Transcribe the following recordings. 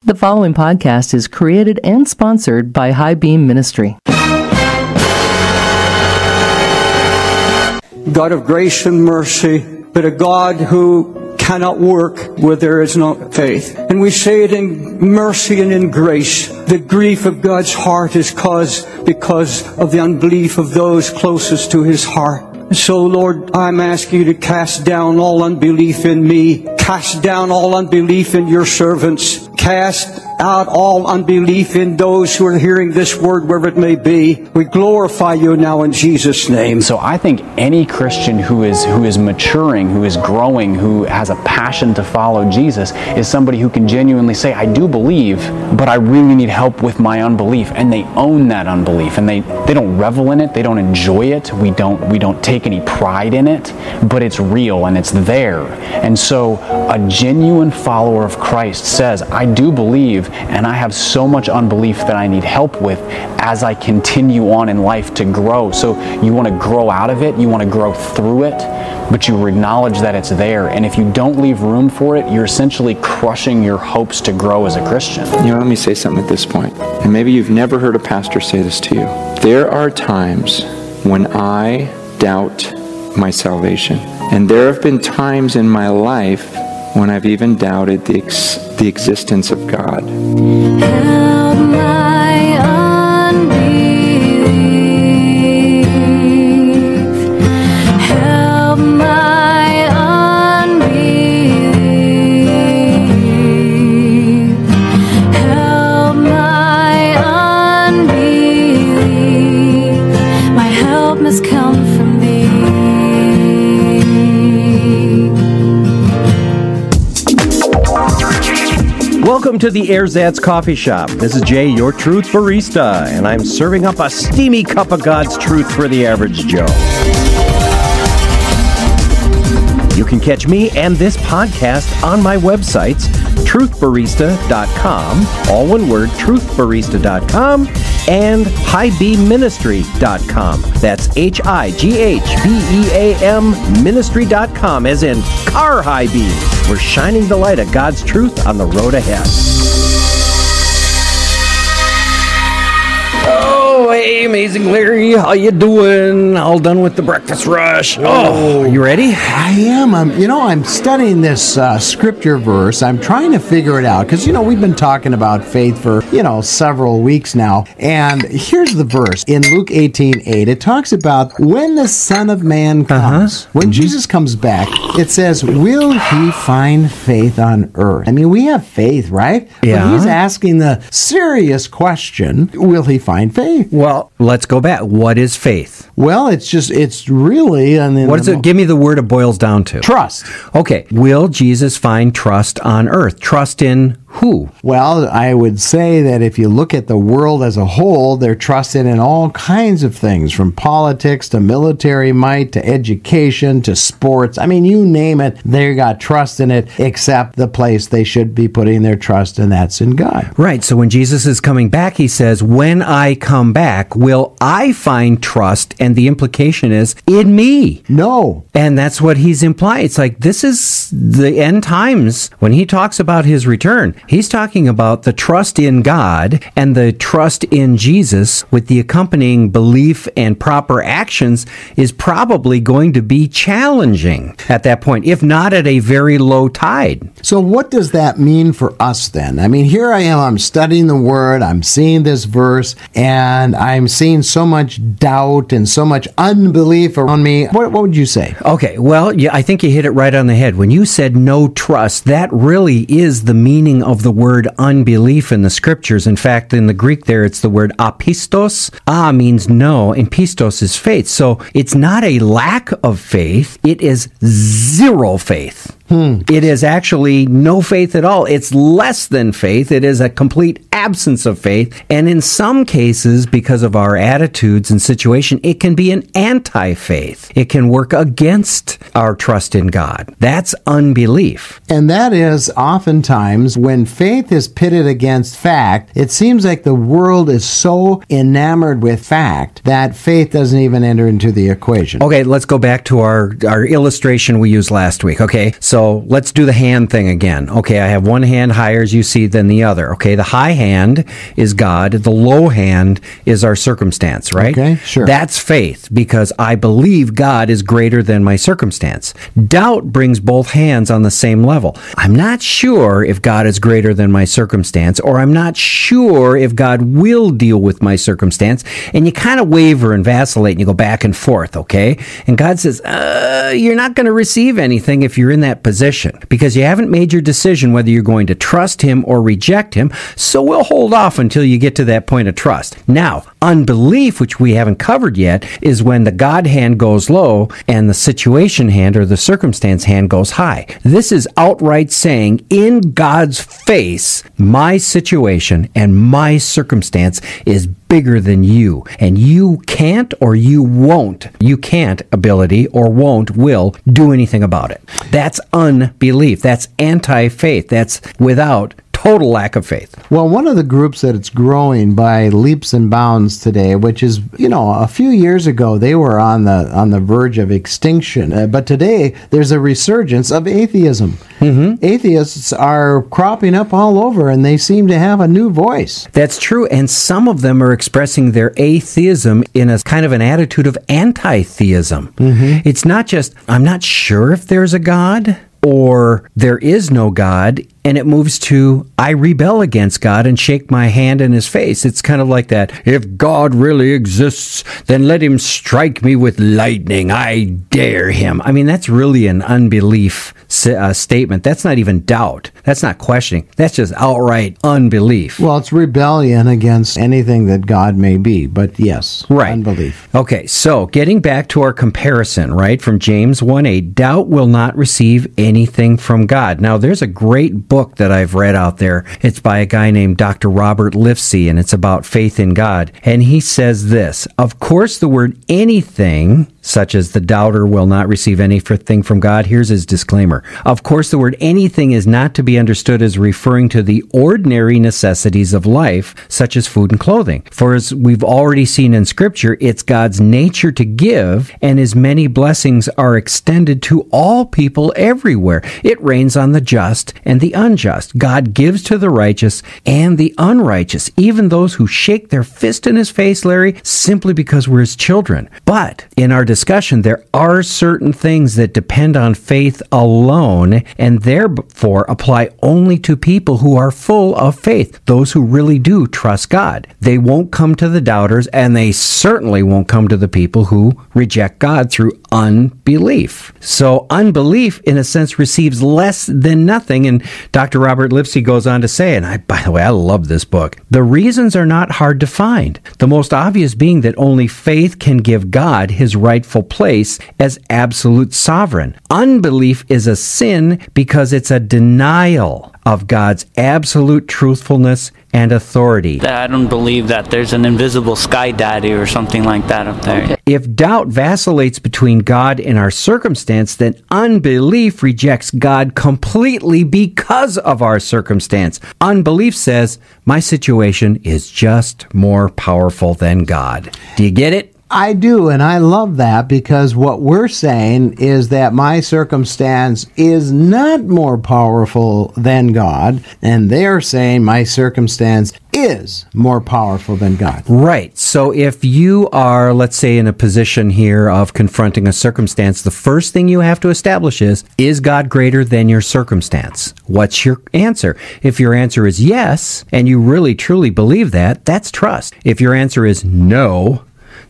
The following podcast is created and sponsored by High Beam Ministry. God of grace and mercy, but a God who cannot work where there is no faith. And we say it in mercy and in grace. The grief of God's heart is caused because of the unbelief of those closest to His heart. So, Lord, I'm asking you to cast down all unbelief in me. Cast down all unbelief in your servants. Cast out all unbelief in those who are hearing this word, wherever it may be. We glorify you now in Jesus' name. So I think any Christian who is maturing, who is growing, who has a passion to follow Jesus is somebody who can genuinely say, I do believe, but I really need help with my unbelief. And they own that unbelief, and they don't revel in it, they don't enjoy it, we don't take any pride in it, but it's real and it's there. And so a genuine follower of Christ says, I do believe, and I have so much unbelief that I need help with as I continue on in life to grow. So you want to grow out of it, you want to grow through it, but you acknowledge that it's there. And if you don't leave room for it, you're essentially crushing your hopes to grow as a Christian. Let me say something at this point. And maybe you've never heard a pastor say this to you. There are times when I doubt my salvation. And there have been times in my life when I've even doubted the existence of God. Help my unbelief. Help my unbelief. Help my unbelief. My help must come from thee. Welcome to the Erzatz Coffee Shop. This is Jay, your Truth Barista, and I'm serving up a steamy cup of God's truth for the average Joe. You can catch me and this podcast on my websites, truthbarista.com, all one word, truthbarista.com, and highbeamministry.com. That's HIGHBEAM ministry.com, as in car high beam. We're shining the light of God's truth on the road ahead. Oh, hey, Amazing Larry, how you doing? All done with the breakfast rush? Oh, you ready? I am. I'm studying this scripture verse. I'm trying to figure it out because, we've been talking about faith for, several weeks now. And here's the verse. In Luke 18:8, it talks about when the Son of Man comes, when Jesus comes back, it says, will he find faith on earth? I mean, we have faith, right? Yeah. But he's asking the serious question, will he find faith? Well, let's go back. What is faith? Well, it's really... What is it? Give me the word it boils down to. Trust. Okay. Will Jesus find trust on earth? Trust in who? Well, I would say that if you look at the world as a whole, they're trusted in all kinds of things, from politics to military might to education to sports. I mean, you name it, they got trust in it, except the place they should be putting their trust, and that's in God. Right. So when Jesus is coming back, he says, when I come back, will I find trust? And the implication is, in me. No. And that's what he's implying. It's like, this is the end times. When he talks about his return, he's talking about the trust in God and the trust in Jesus with the accompanying belief and proper actions is probably going to be challenging at that point, if not at a very low tide. So what does that mean for us then? I mean, here I am, I'm studying the Word, I'm seeing this verse, and I'm seeing so much doubt and so much unbelief around me. What would you say? Okay, well, yeah, I think you hit it right on the head. When you said no trust, that really is the meaning of the word unbelief in the scriptures. In fact, in the Greek there, it's the word apistos. A means no, and pistos is faith. So it's not a lack of faith, it is zero faith. It is actually no faith at all. It's less than faith. It is a complete absence of faith. And in some cases, because of our attitudes and situation, it can be an anti-faith. It can work against our trust in God. That's unbelief. And that is oftentimes when faith is pitted against fact, it seems like the world is so enamored with fact that faith doesn't even enter into the equation. Okay, let's go back to our illustration we used last week. Okay, so So let's do the hand thing again. Okay, I have one hand higher, as you see, than the other. Okay, the high hand is God. The low hand is our circumstance, right? Okay, sure. That's faith, because I believe God is greater than my circumstance. Doubt brings both hands on the same level. I'm not sure if God is greater than my circumstance, or I'm not sure if God will deal with my circumstance. And you kind of waver and vacillate and you go back and forth, okay? And God says, you're not going to receive anything if you're in that position, because you haven't made your decision whether you're going to trust him or reject him. So we'll hold off until you get to that point of trust. Now, unbelief, which we haven't covered yet, is when the God hand goes low and the situation hand or the circumstance hand goes high. This is outright saying, in God's face, my situation and my circumstance is bigger than you, and you can't or you won't, you can't ability or will do anything about it. That's unbelief. That's anti-faith. That's without total lack of faith. Well, one of the groups that it's growing by leaps and bounds today, which is, a few years ago they were on the verge of extinction, but today there's a resurgence of atheism. Mm-hmm. Atheists are cropping up all over, and they seem to have a new voice. That's true, and some of them are expressing their atheism in a kind of an attitude of anti-theism. Mm-hmm. It's not just, I'm not sure if there's a God, or there is no God, and it moves to, I rebel against God and shake my hand in his face. It's kind of like that. If God really exists, then let him strike me with lightning. I dare him. I mean, that's really an unbelief statement. That's not even doubt. That's not questioning. That's just outright unbelief. Well, it's rebellion against anything that God may be, but yes, right. Unbelief. Okay, so getting back to our comparison, right, from James 1:8, doubt will not receive anything from God. Now, there's a great book that I've read out there. It's by a guy named Dr. Robert Lifsey, and it's about faith in God. And he says this, of course, the word anything, such as the doubter will not receive anything from God. Here's his disclaimer. Of course, the word anything is not to be understood as referring to the ordinary necessities of life, such as food and clothing. For as we've already seen in Scripture, it's God's nature to give, and his many blessings are extended to all people everywhere. It rains on the just and the unjust. God gives to the righteous and the unrighteous, even those who shake their fist in his face, Larry, simply because we're his children. But in our discussion, there are certain things that depend on faith alone, and therefore apply only to people who are full of faith, those who really do trust God. They won't come to the doubters, and they certainly won't come to the people who reject God through unbelief. So unbelief, in a sense, receives less than nothing. And Dr. Robert Lifsey goes on to say, and by the way, I love this book, the reasons are not hard to find. The most obvious being that only faith can give God his rightful place as absolute sovereign. Unbelief is a sin because it's a denial of God's absolute truthfulness and authority. I don't believe that there's an invisible sky daddy or something like that up there. If doubt vacillates between God and our circumstance, then unbelief rejects God completely because of our circumstance. Unbelief says, my situation is just more powerful than God. Do you get it? I do, and I love that, because what we're saying is that my circumstance is not more powerful than God, and they're saying my circumstance is more powerful than God. Right. So if you are, let's say, in a position here of confronting a circumstance, the first thing you have to establish is God greater than your circumstance? What's your answer? If your answer is yes, and you really truly believe that, that's trust. If your answer is no,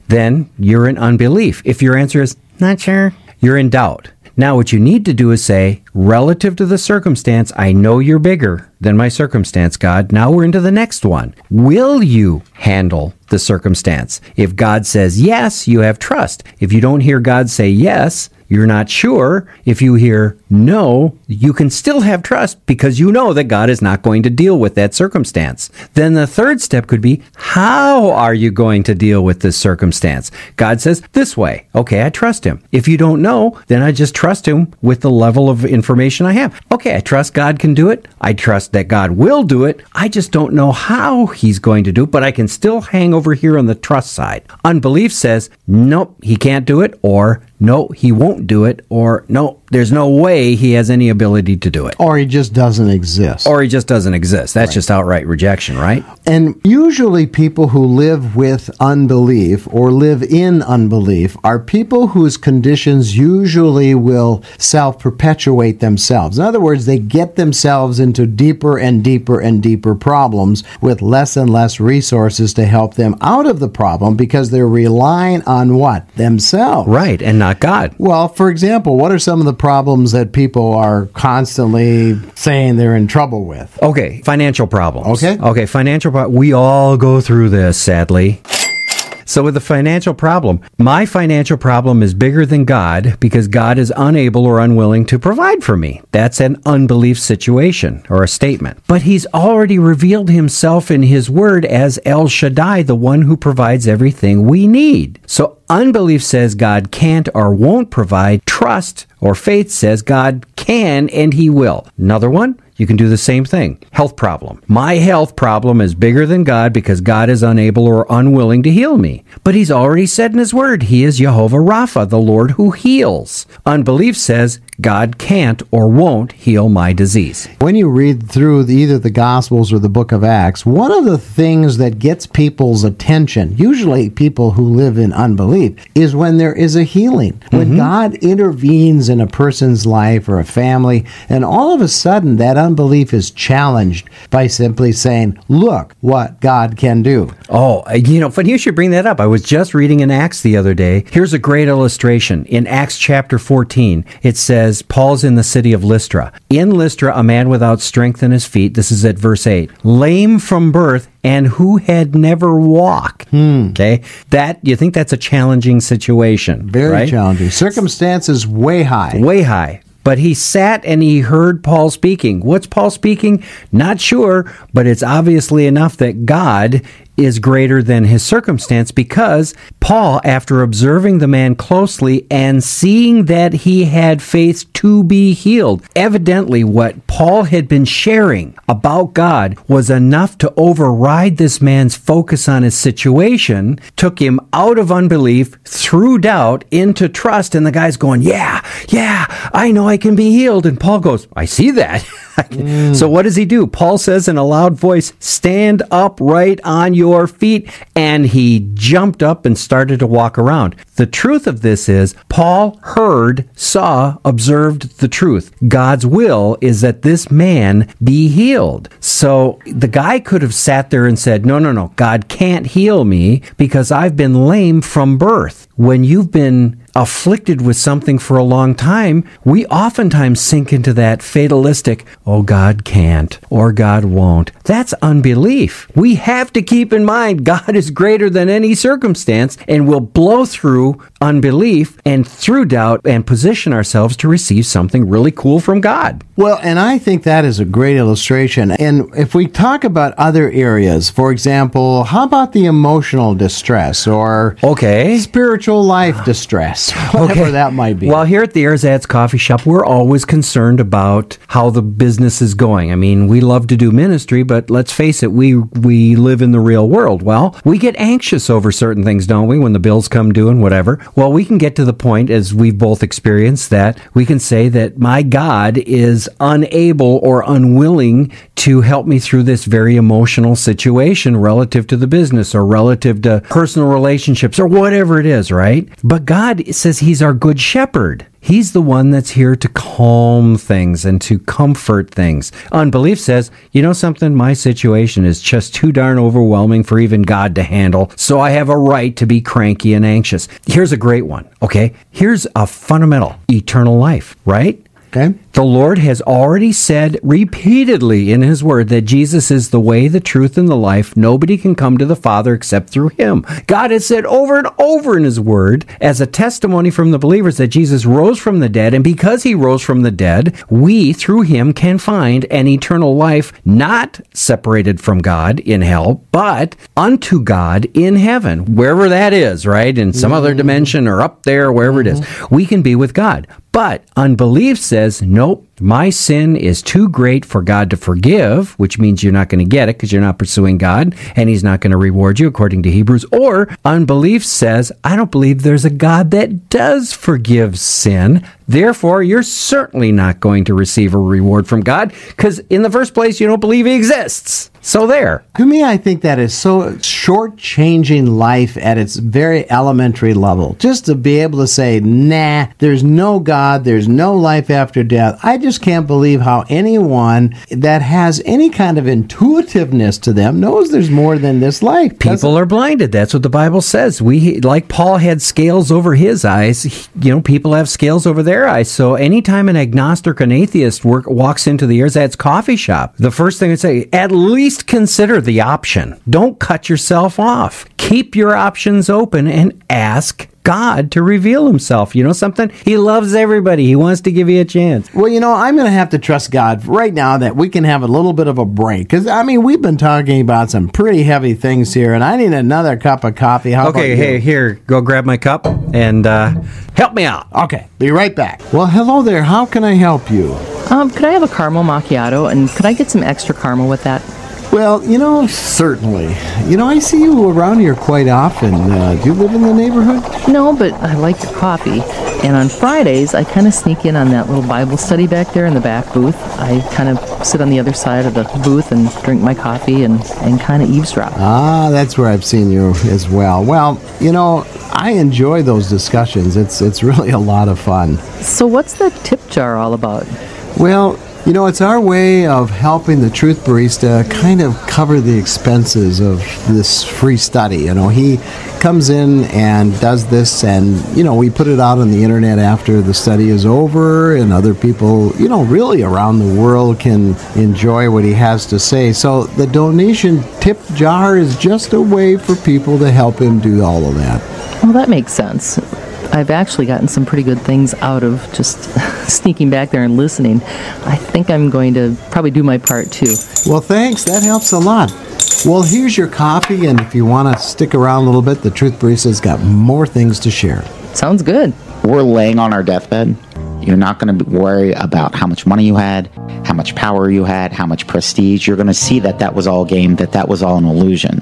then you're in unbelief. If your answer is not sure, you're in doubt. Now, what you need to do is say, relative to the circumstance, I know you're bigger than my circumstance, God. Now we're into the next one. Will you handle the circumstance? If God says yes, you have trust. If you don't hear God say yes, you're not sure. If you hear no, you can still have trust because you know that God is not going to deal with that circumstance. Then the third step could be, how are you going to deal with this circumstance? God says this way. Okay, I trust him. If you don't know, then I just trust him with the level of information I have. Okay, I trust God can do it. I trust that God will do it. I just don't know how he's going to do it, but I can still hang over here on the trust side. Unbelief says, nope, he can't do it, or no, he won't do it, or no, There's no way he has any ability to do it. Or he just doesn't exist. Or he just doesn't exist. That's just outright rejection, right? And usually people who live with unbelief or live in unbelief are people whose conditions usually will self-perpetuate themselves. In other words, they get themselves into deeper and deeper and deeper problems with less and less resources to help them out of the problem because they're relying on what? Themselves. Right, and not God. Well, for example, what are some of the problems that people are constantly saying they're in trouble with? Okay, financial problems. Okay, financial problems. We all go through this, sadly. So with the financial problem, my financial problem is bigger than God because God is unable or unwilling to provide for me. That's an unbelief situation or a statement. But he's already revealed himself in his word as El Shaddai, the one who provides everything we need. So unbelief says God can't or won't provide. Trust or faith says God can and he will. Another one? You can do the same thing. Health problem. My health problem is bigger than God because God is unable or unwilling to heal me. But he's already said in his word, he is Jehovah Rapha, the Lord who heals. Unbelief says God can't or won't heal my disease. When you read through either the Gospels or the book of Acts, one of the things that gets people's attention, usually people who live in unbelief, is when there is a healing. When God intervenes in a person's life or a family, and all of a sudden that unbelief is challenged by simply saying, look what God can do. Oh, funny you should bring that up. I was just reading in Acts the other day. Here's a great illustration. In Acts chapter 14, it says, Paul's in the city of Lystra. In Lystra, a man without strength in his feet, this is at verse 8, lame from birth, and who had never walked. Okay? You think that's a challenging situation. Very right? challenging. Circumstances way high. Way high. But he sat and he heard Paul speaking. What's Paul speaking? Not sure, but it's obviously enough that God is greater than his circumstance, because Paul, after observing the man closely and seeing that he had faith to be healed, evidently what Paul had been sharing about God was enough to override this man's focus on his situation, took him out of unbelief, through doubt, into trust, and the guy's going, yeah, I know I can be healed. And Paul goes, I see that. So what does he do? Paul says in a loud voice, stand up right on your feet. And he jumped up and started to walk around. The truth of this is Paul heard, saw, observed the truth. God's will is that this man be healed. So the guy could have sat there and said, no, God can't heal me because I've been lame from birth. When you've been afflicted with something for a long time, we oftentimes sink into that fatalistic, oh, God can't, or God won't. That's unbelief. We have to keep in mind God is greater than any circumstance and will blow through unbelief and through doubt and position ourselves to receive something really cool from God. Well, and I think that is a great illustration. And if we talk about other areas, for example, how about the emotional distress or spiritual life distress? Whatever that might be. Well, here at the Erzatz Coffee Shop, we're always concerned about how the business is going. I mean, we love to do ministry, but let's face it, we live in the real world. Well, we get anxious over certain things, don't we, when the bills come due and whatever. Well, we can get to the point, as we've both experienced, that we can say that my God is unable or unwilling to help me through this very emotional situation relative to the business or relative to personal relationships or whatever it is, right? But God says he's our good shepherd. He's the one that's here to calm things and to comfort things. Unbelief says, you know something? My situation is just too darn overwhelming for even God to handle, so I have a right to be cranky and anxious. Here's a great one, okay? Here's a fundamental eternal life, right? Okay. The Lord has already said repeatedly in his word that Jesus is the way, the truth, and the life. Nobody can come to the Father except through him. God has said over and over in his word as a testimony from the believers that Jesus rose from the dead, and because he rose from the dead, we, through him, can find an eternal life not separated from God in hell, but unto God in heaven, wherever that is, right? In some other dimension or up there, wherever it is. We can be with God. But unbelief says, nope, My sin is too great for God to forgive, which means you're not going to get it because you're not pursuing God, and he's not going to reward you, according to Hebrews. Or unbelief says, I don't believe there's a God that does forgive sin. Therefore, you're certainly not going to receive a reward from God because in the first place, you don't believe he exists. So there. To me, I think that is so shortchanging life at its very elementary level. Just to be able to say, nah, there's no God, there's no life after death. I just can't believe how anyone that has any kind of intuitiveness to them knows there's more than this life. People are blinded. That's what the Bible says. Like Paul had scales over his eyes, people have scales over their eyes. So anytime an agnostic or an atheist walks into the Erzad's coffee shop, the first thing I say, at least consider the option. Don't cut yourself off. Keep your options open and ask God to reveal himself. You know something? He loves everybody. He wants to give you a chance. Well, I'm going to have to trust God right now that we can have a little bit of a break. Because, we've been talking about some pretty heavy things here, and I need another cup of coffee. How about you? Hey, here, go grab my cup and help me out. Okay, be right back. Well, hello there. How can I help you? Could I have a caramel macchiato, and could I get some extra caramel with that? Well, certainly. I see you around here quite often. Do you live in the neighborhood? No, but I like your coffee. And on Fridays, I kind of sneak in on that little Bible study back there in the back booth. I kind of sit on the other side of the booth and drink my coffee and kind of eavesdrop. Ah, that's where I've seen you as well. Well, I enjoy those discussions. It's really a lot of fun. So what's the tip jar all about? Well, it's our way of helping the Truth Barista kind of cover the expenses of this free study. He comes in and does this, and, we put it out on the internet after the study is over, and other people, really around the world can enjoy what he has to say. So the donation tip jar is just a way for people to help him do all of that. Well, that makes sense. I've actually gotten some pretty good things out of just sneaking back there and listening. I think I'm going to probably do my part too. Well, thanks. That helps a lot. Well, here's your coffee, and if you want to stick around a little bit, the Truth Barista's got more things to share. Sounds good. We're laying on our deathbed. You're not going to worry about how much money you had, how much power you had, how much prestige. You're going to see that was all game, that was all an illusion.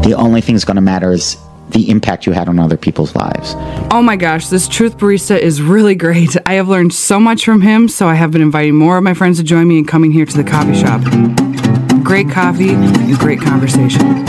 The only thing that's going to matter is the impact you had on other people's lives. Oh my gosh, this Truth Barista is really great. I have learned so much from him, so I have been inviting more of my friends to join me and coming here to the coffee shop. Great coffee and great conversation.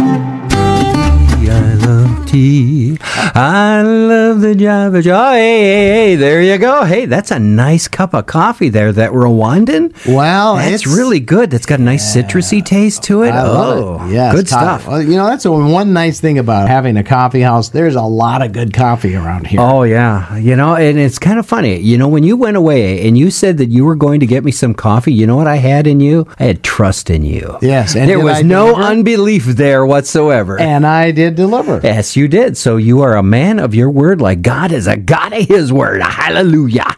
I love tea. I love the Java. Oh, hey, there you go. Hey, that's a nice cup of coffee there, that Rwandan. Well, that's really good. That's got a nice citrusy taste to it. I love it. Yes, good stuff. Well, that's one nice thing about having a coffee house. There's a lot of good coffee around here. Oh, yeah. And it's kind of funny. When you went away and you said that you were going to get me some coffee, you know what I had in you? I had trust in you. Yes. And there was no unbelief there whatsoever. And I did deliver. Yes, you did. So you are a man of your word, like God is a God of his word. Hallelujah.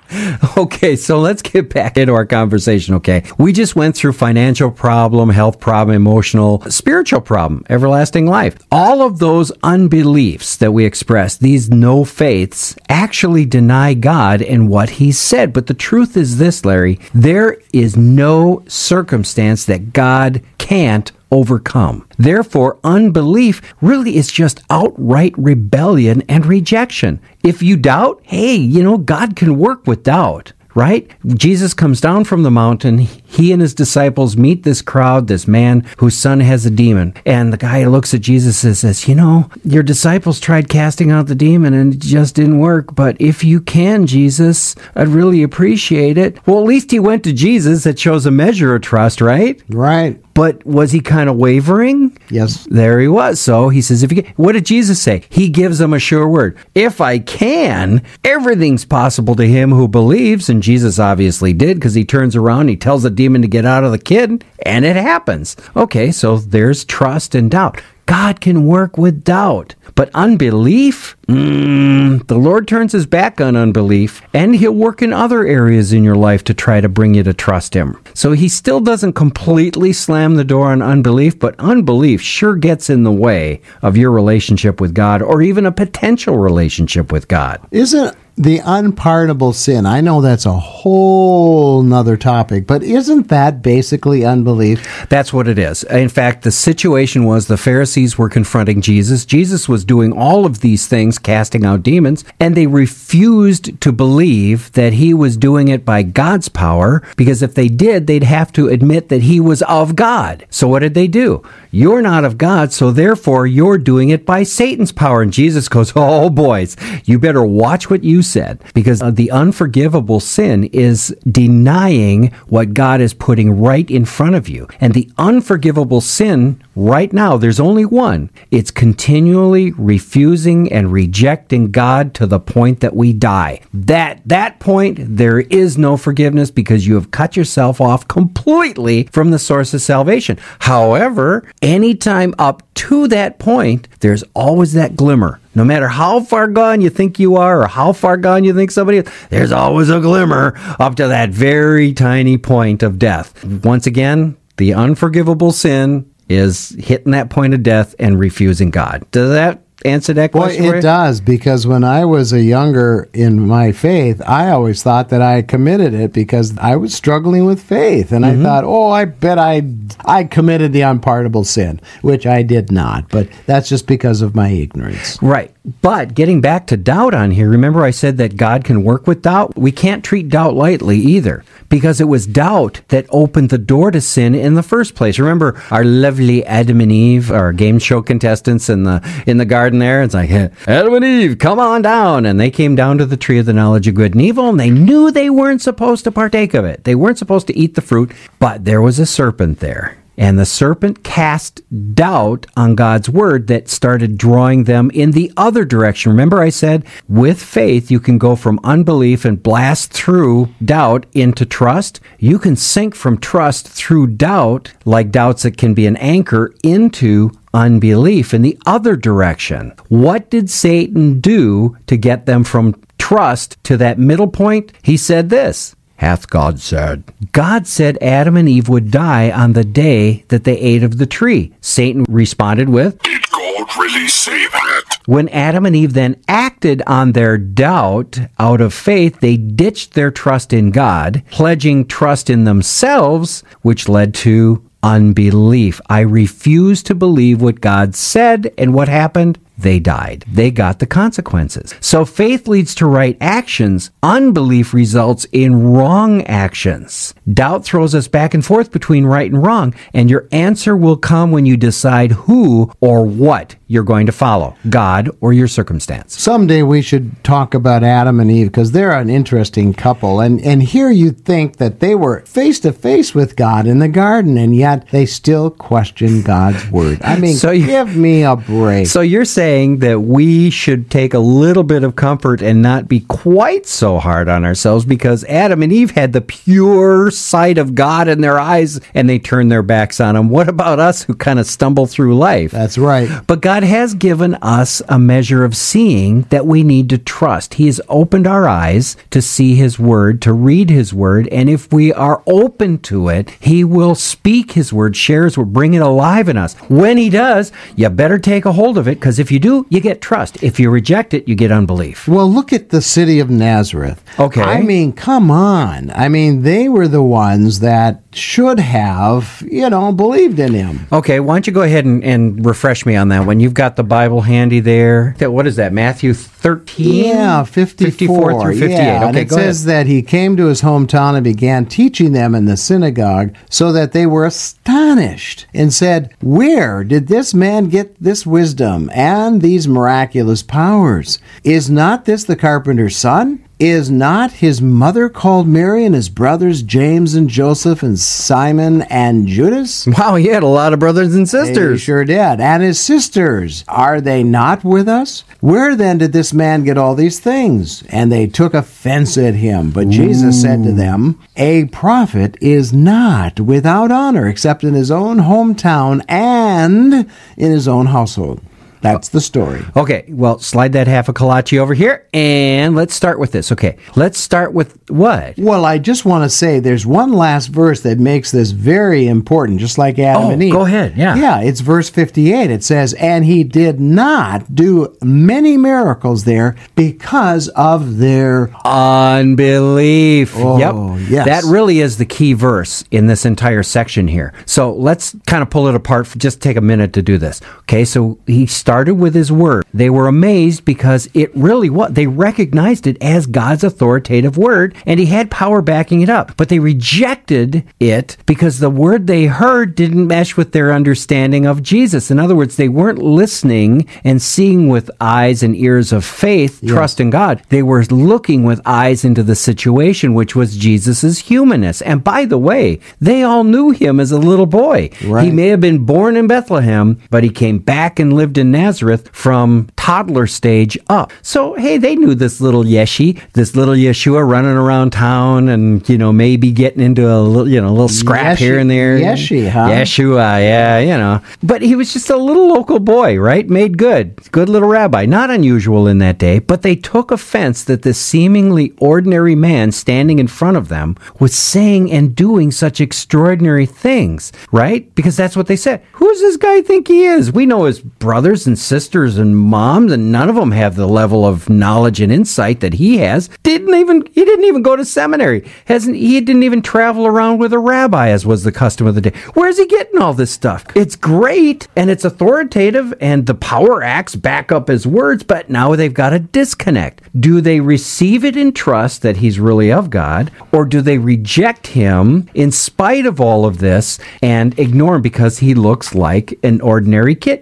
Okay, so let's get back into our conversation, okay? We just went through financial problem, health problem, emotional, spiritual problem, everlasting life. All of those unbeliefs that we express, these no faiths, actually deny God and what he said. But the truth is this, Larry, there is no circumstance that God can't overcome. Therefore, unbelief really is just outright rebellion and rejection. If you doubt, hey, God can work with doubt. Right? Jesus comes down from the mountain. He and his disciples meet this crowd, this man whose son has a demon. And the guy looks at Jesus and says, your disciples tried casting out the demon and it just didn't work. But if you can, Jesus, I'd really appreciate it. Well, at least he went to Jesus. That shows a measure of trust, right? Right. But was he kind of wavering? Yes. There he was. So he says, if you can, what did Jesus say? He gives them a sure word. If I can, everything's possible to him who believes. And Jesus obviously did, because he turns around, he tells the demon to get out of the kid, and it happens. Okay, so there's trust and doubt. God can work with doubt. But unbelief, the Lord turns his back on unbelief, and he'll work in other areas in your life to try to bring you to trust him. So he still doesn't completely slam the door on unbelief, but unbelief sure gets in the way of your relationship with God, or even a potential relationship with God. Isn't the unpardonable sin, I know that's a whole nother topic, but isn't that basically unbelief? That's what it is. In fact, the situation was the Pharisees were confronting Jesus. Jesus was doing all of these things, casting out demons, and they refused to believe that he was doing it by God's power, because if they did, they'd have to admit that he was of God. So what did they do? You're not of God, so therefore you're doing it by Satan's power. And Jesus goes, oh boys, you better watch what you said, because the unforgivable sin is denying what God is putting right in front of you. And the unforgivable sin right now, there's only one. It's continually refusing and rejecting God to the point that we die. That point, there is no forgiveness, because you have cut yourself off completely from the source of salvation. However, anytime up to that point, there's always that glimmer. No matter how far gone you think you are or how far gone you think somebody is, there's always a glimmer up to that very tiny point of death. Once again, the unforgivable sin is hitting that point of death and refusing God. Does that answer that question? Well, it does, because when I was a younger in my faith, I always thought that I committed it because I was struggling with faith. And I thought, I bet I committed the unpardonable sin, which I did not. But that's just because of my ignorance. Right. But getting back to doubt on here, remember I said that God can work with doubt? We can't treat doubt lightly either, because it was doubt that opened the door to sin in the first place. Remember our lovely Adam and Eve, our game show contestants in the garden there? It's like, hey, Adam and Eve, come on down. And they came down to the tree of the knowledge of good and evil, and they knew they weren't supposed to partake of it. They weren't supposed to eat the fruit, but there was a serpent there. And the serpent cast doubt on God's word that started drawing them in the other direction. Remember I said, with faith, you can go from unbelief and blast through doubt into trust. You can sink from trust through doubt, like doubts that can be an anchor, into unbelief in the other direction. What did Satan do to get them from trust to that middle point? He said this. Hath God said. God said Adam and Eve would die on the day that they ate of the tree. Satan responded with, Did God really say that? When Adam and Eve then acted on their doubt out of faith, they ditched their trust in God, pledging trust in themselves, which led to unbelief. I refuse to believe what God said, and what happened? They died. They got the consequences. So faith leads to right actions. Unbelief results in wrong actions. Doubt throws us back and forth between right and wrong, and your answer will come when you decide who or what you're going to follow, God or your circumstance. Someday we should talk about Adam and Eve, because they're an interesting couple. And here you think that they were face to face with God in the garden, and yet they still question God's word. I mean, give me a break. So you're saying that we should take a little bit of comfort and not be quite so hard on ourselves, because Adam and Eve had the pure sight of God in their eyes and they turned their backs on him. What about us who kind of stumble through life? That's right. But God has given us a measure of seeing that we need to trust. He has opened our eyes to see His word, to read His word, and if we are open to it, He will speak His word, share His word, bring it alive in us. When He does, you better take a hold of it, because if you do, you get trust. If you reject it, you get unbelief. Well, look at the city of Nazareth. Okay. I mean, come on. I mean, they were the ones that should have, believed in Him. Okay, why don't you go ahead and refresh me on that one? You've got the Bible handy there. What is that, Matthew 13? Yeah, 54 through 58. Yeah, and okay, it says that He came to His hometown and began teaching them in the synagogue, so that they were astonished and said, Where did this man get this wisdom and these miraculous powers? Is not this the carpenter's son? Is not his mother called Mary, and his brothers James and Joseph and Simon and Judas? Wow, he had a lot of brothers and sisters. He sure did. And his sisters, are they not with us? Where then did this man get all these things? And they took offense at him. But Jesus said to them, A prophet is not without honor, except in his own hometown and in his own household. That's the story. Okay, well, slide that half a kolache over here, and let's start with this. Okay, let's start with what? Well, I just want to say there's one last verse that makes this very important, just like Adam and Eve. Go ahead, yeah. Yeah, it's verse 58. It says, and he did not do many miracles there because of their unbelief. Oh, yep. yes. That really is the key verse in this entire section here. So let's kind of pull it apart. Just take a minute to do this. Okay, so he started with his word. They were amazed because it really was. They recognized it as God's authoritative word, and he had power backing it up. But they rejected it because the word they heard didn't mesh with their understanding of Jesus. In other words, they weren't listening and seeing with eyes and ears of faith, trust in God. They were looking with eyes into the situation, which was Jesus's humanness. And by the way, they all knew him as a little boy. Right. He may have been born in Bethlehem, but he came back and lived in Nazareth from toddler stage up. So, hey, they knew this little Yeshua running around town and, maybe getting into a little scrap here and there. Yeshua, yeah, But he was just a little local boy, right? Made good little rabbi. Not unusual in that day, but they took offense that this seemingly ordinary man standing in front of them was saying and doing such extraordinary things, right? Because that's what they said. Who does this guy think he is? We know his brothers and sisters and moms, and none of them have the level of knowledge and insight that he has. He didn't even go to seminary. He didn't even travel around with a rabbi, as was the custom of the day. Where's he getting all this stuff? It's great, and it's authoritative, and the power acts back up his words, but now they've got a disconnect. Do they receive it in trust that he's really of God, or do they reject him in spite of all of this and ignore him because he looks like an ordinary kid?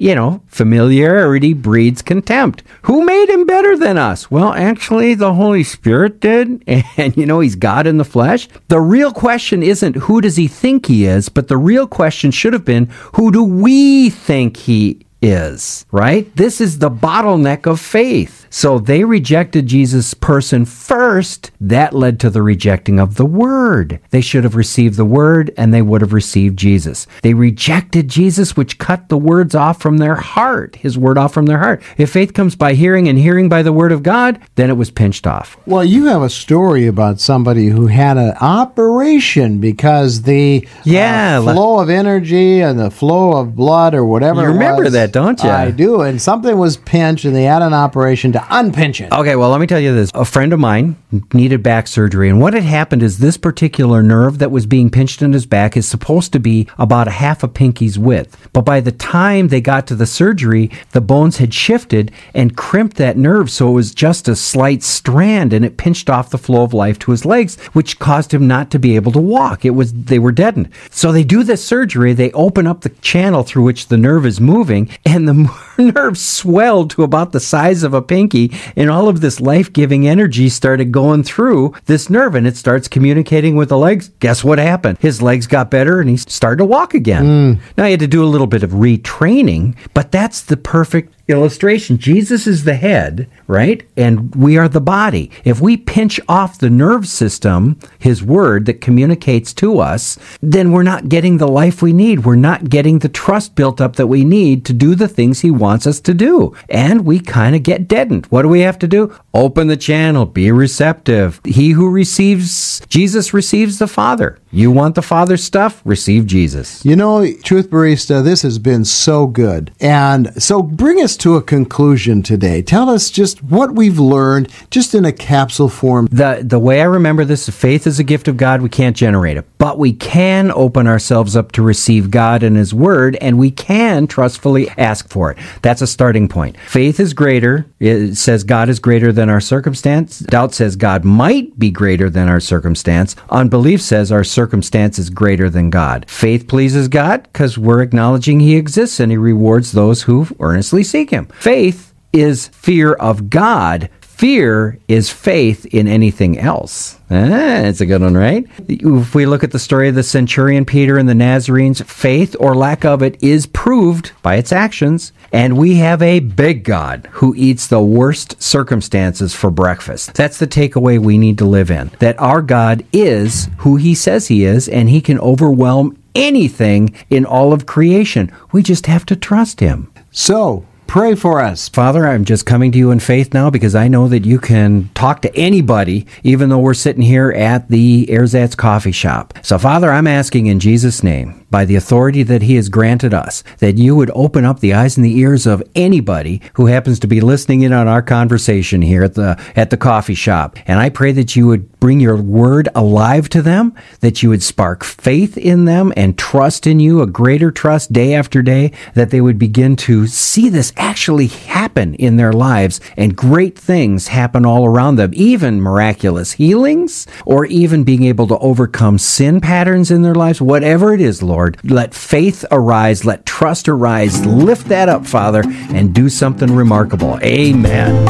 Familiarity breeds contempt. Who made him better than us? Well, actually, the Holy Spirit did, and he's God in the flesh. The real question isn't who does he think he is, but the real question should have been who do we think he is, right? This is the bottleneck of faith. So they rejected Jesus' person first. That led to the rejecting of the Word. They should have received the Word, and they would have received Jesus. They rejected Jesus, which cut the words off from their heart, his word off from their heart. If faith comes by hearing and hearing by the Word of God, then it was pinched off. Well, you have a story about somebody who had an operation because the flow of energy and the flow of blood or whatever you remember that, don't you? I do, and something was pinched, and they had an operation to unpinch it. Okay, well, let me tell you this. A friend of mine needed back surgery, and what had happened is this particular nerve that was being pinched in his back is supposed to be about a half a pinky's width. But by the time they got to the surgery, the bones had shifted and crimped that nerve, so it was just a slight strand, and it pinched off the flow of life to his legs, which caused him not to be able to walk. They were deadened. So they do this surgery, they open up the channel through which the nerve is moving, and the nerve swelled to about the size of a pinky, and all of this life-giving energy started going through this nerve, and it starts communicating with the legs. Guess what happened? His legs got better, and he started to walk again. Now, he had to do a little bit of retraining, but that's the perfect illustration. Jesus is the head, right? And we are the body. If we pinch off the nerve system, his word that communicates to us, then we're not getting the life we need. We're not getting the trust built up that we need to do the things he wants us to do. And we kind of get deadened. What do we have to do? Open the channel. Be receptive. He who receives Jesus receives the Father. You want the Father's stuff? Receive Jesus. Truth Barista, this has been so good. And so bring us to a conclusion today. Tell us just what we've learned, just in a capsule form. The way I remember this, faith is a gift of God. We can't generate it. But we can open ourselves up to receive God and his word, and we can trustfully ask for it. That's a starting point. Faith is greater. It says God is greater than our circumstance. Doubt says God might be greater than our circumstance. Unbelief says our circumstance is greater than God. Faith pleases God because we're acknowledging he exists and he rewards those who earnestly seek him. Faith is fear of God. Fear is faith in anything else. It's a good one, right? If we look at the story of the centurion Peter and the Nazarenes, faith or lack of it is proved by its actions. And we have a big God who eats the worst circumstances for breakfast. That's the takeaway we need to live in. That our God is who he says he is, and he can overwhelm anything in all of creation. We just have to trust him. So, Pray for us. Father, I'm just coming to you in faith now because I know that you can talk to anybody, even though we're sitting here at the Erzatz coffee shop. So, Father, I'm asking in Jesus' name, by the authority that he has granted us, that you would open up the eyes and the ears of anybody who happens to be listening in on our conversation here at the coffee shop. And I pray that you would bring your word alive to them, that you would spark faith in them and trust in you, a greater trust day after day, that they would begin to see this actually happen in their lives and great things happen all around them, even miraculous healings or even being able to overcome sin patterns in their lives, whatever it is, Lord. Let faith arise, let trust arise. Lift that up, Father, and do something remarkable. Amen.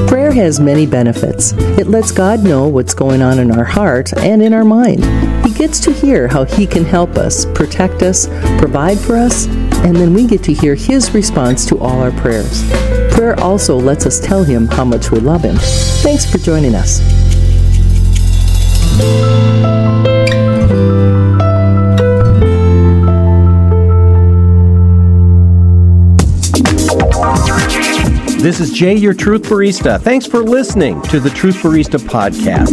Prayer has many benefits. It lets God know what's going on in our heart and in our mind. He gets to hear how he can help us, protect us, provide for us, and then we get to hear his response to all our prayers. Prayer also lets us tell him how much we love him. Thanks for joining us. This is Jay, your Truth Barista. Thanks for listening to the Truth Barista podcast.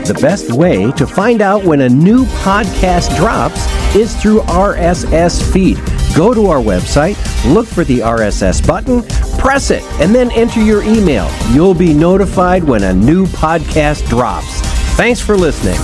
The best way to find out when a new podcast drops is through RSS feed. Go to our website, look for the RSS button, press it, and then enter your email. You'll be notified when a new podcast drops. Thanks for listening.